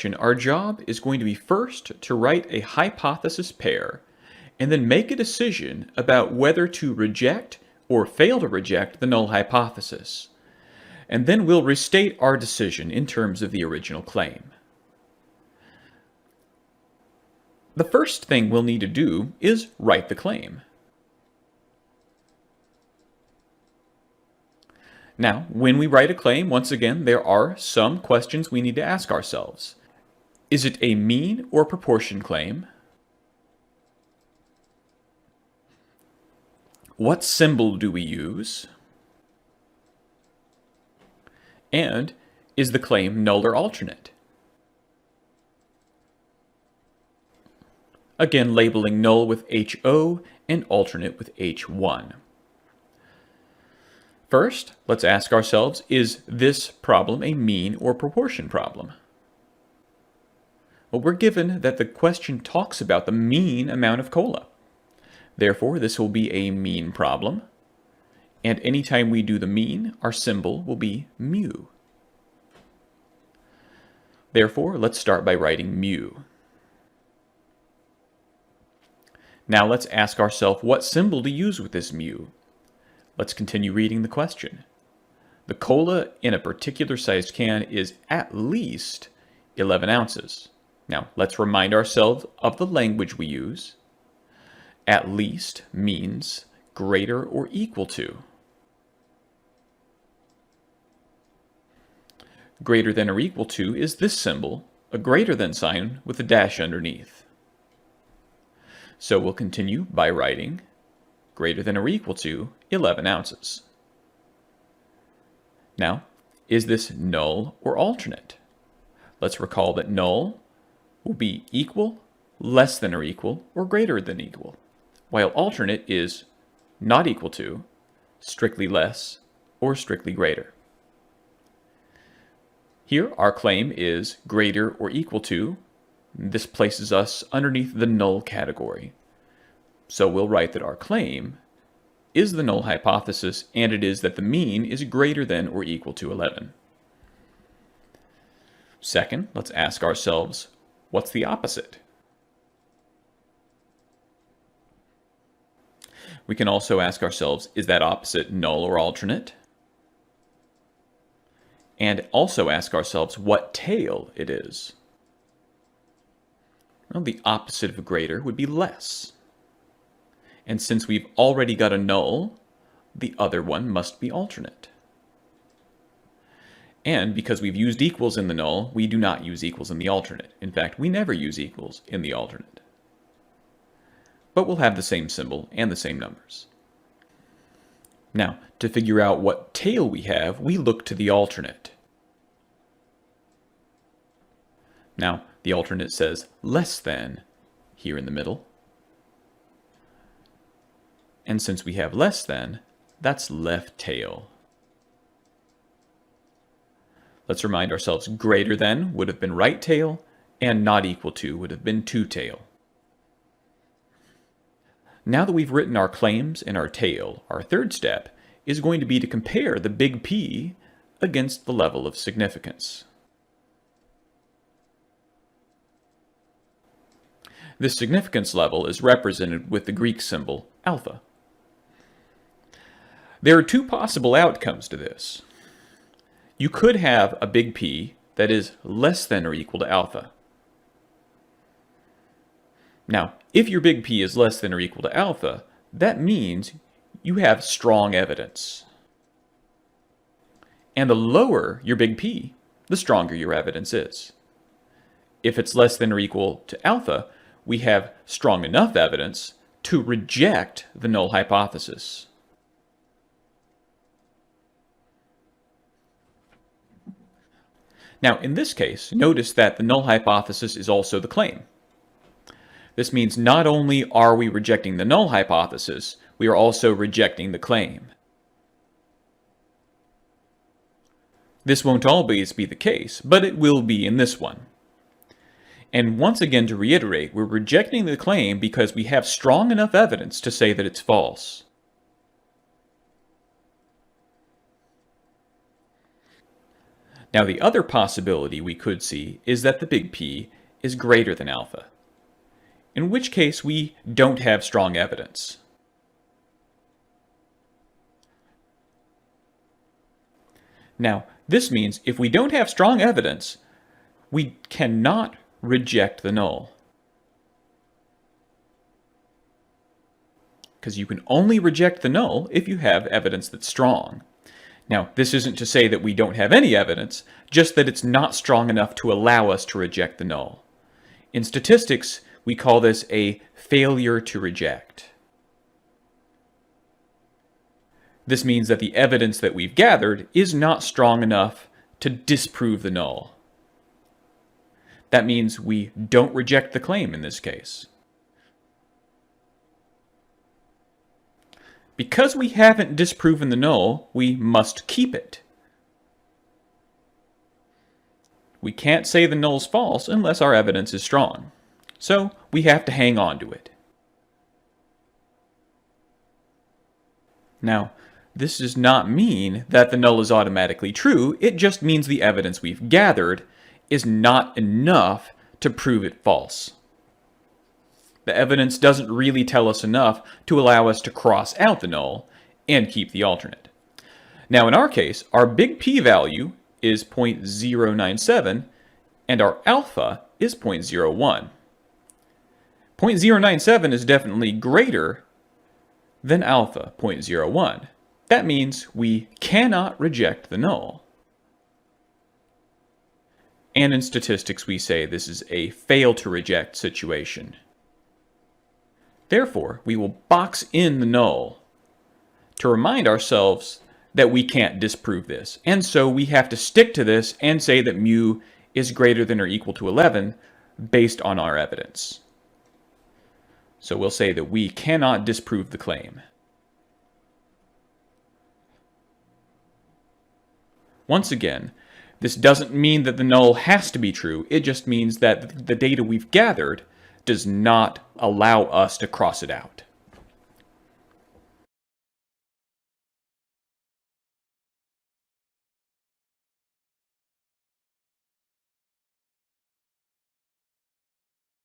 question, our job is going to be first to write a hypothesis pair and then make a decision about whether to reject or fail to reject the null hypothesis. And then we'll restate our decision in terms of the original claim. The first thing we'll need to do is write the claim. Now, when we write a claim, once again, there are some questions we need to ask ourselves. Is it a mean or proportion claim? What symbol do we use? And is the claim null or alternate? Again, labeling null with HO and alternate with H1. First, let's ask ourselves, is this problem a mean or proportion problem? Well, we're given that the question talks about the mean amount of cola. Therefore, this will be a mean problem. And anytime we do the mean, our symbol will be mu. Therefore, let's start by writing mu. Now let's ask ourselves what symbol to use with this mu. Let's continue reading the question. The cola in a particular sized can is at least 11 ounces. Now, let's remind ourselves of the language we use. At least means greater or equal to. Greater than or equal to is this symbol, a greater than sign with a dash underneath. So we'll continue by writing greater than or equal to 11 ounces. Now, is this null or alternate? Let's recall that null will be equal, less than or equal, or greater than equal, while alternate is not equal to, strictly less, or strictly greater. Here, our claim is greater or equal to. This places us underneath the null category. So we'll write that our claim is the null hypothesis, and it is that the mean is greater than or equal to 11. Second, let's ask ourselves, what's the opposite? We can also ask ourselves, is that opposite null or alternate? And also ask ourselves what tail it is. Well, the opposite of greater would be less. And since we've already got a null, the other one must be alternate. And because we've used equals in the null, we do not use equals in the alternate. In fact, we never use equals in the alternate. But we'll have the same symbol and the same numbers. Now, to figure out what tail we have, we look to the alternate. Now, the alternate says less than here in the middle. And since we have less than, that's left tail. Let's remind ourselves greater than would have been right tail, and not equal to would have been to tail. Now that we've written our claims and our tail, our third step is going to be to compare the big P against the level of significance. This significance level is represented with the Greek symbol alpha. There are two possible outcomes to this. You could have a big P that is less than or equal to alpha. Now, if your big P is less than or equal to alpha, that means you have strong evidence. And the lower your big P, the stronger your evidence is. If it's less than or equal to alpha, we have strong enough evidence to reject the null hypothesis. Now, in this case, notice that the null hypothesis is also the claim. This means not only are we rejecting the null hypothesis, we are also rejecting the claim. This won't always be the case, but it will be in this one. And once again, to reiterate, we're rejecting the claim because we have strong enough evidence to say that it's false. Now the other possibility we could see is that the big P is greater than alpha, in which case we don't have strong evidence. Now, this means if we don't have strong evidence, we cannot reject the null. Because you can only reject the null if you have evidence that's strong. Now, this isn't to say that we don't have any evidence, just that it's not strong enough to allow us to reject the null. In statistics, we call this a failure to reject. This means that the evidence that we've gathered is not strong enough to disprove the null. That means we don't reject the claim in this case. Because we haven't disproven the null, we must keep it. We can't say the null's false unless our evidence is strong. So we have to hang on to it. Now, this does not mean that the null is automatically true. It just means the evidence we've gathered is not enough to prove it false. The evidence doesn't really tell us enough to allow us to cross out the null and keep the alternate. Now in our case, our big P value is 0.097 and our alpha is 0.01. 0.097 is definitely greater than alpha 0.01. That means we cannot reject the null. And in statistics we say this is a fail to reject situation. Therefore, we will box in the null to remind ourselves that we can't disprove this. And so we have to stick to this and say that mu is greater than or equal to 11 based on our evidence. So we'll say that we cannot disprove the claim. Once again, this doesn't mean that the null has to be true. It just means that the data we've gathered does not allow us to cross it out.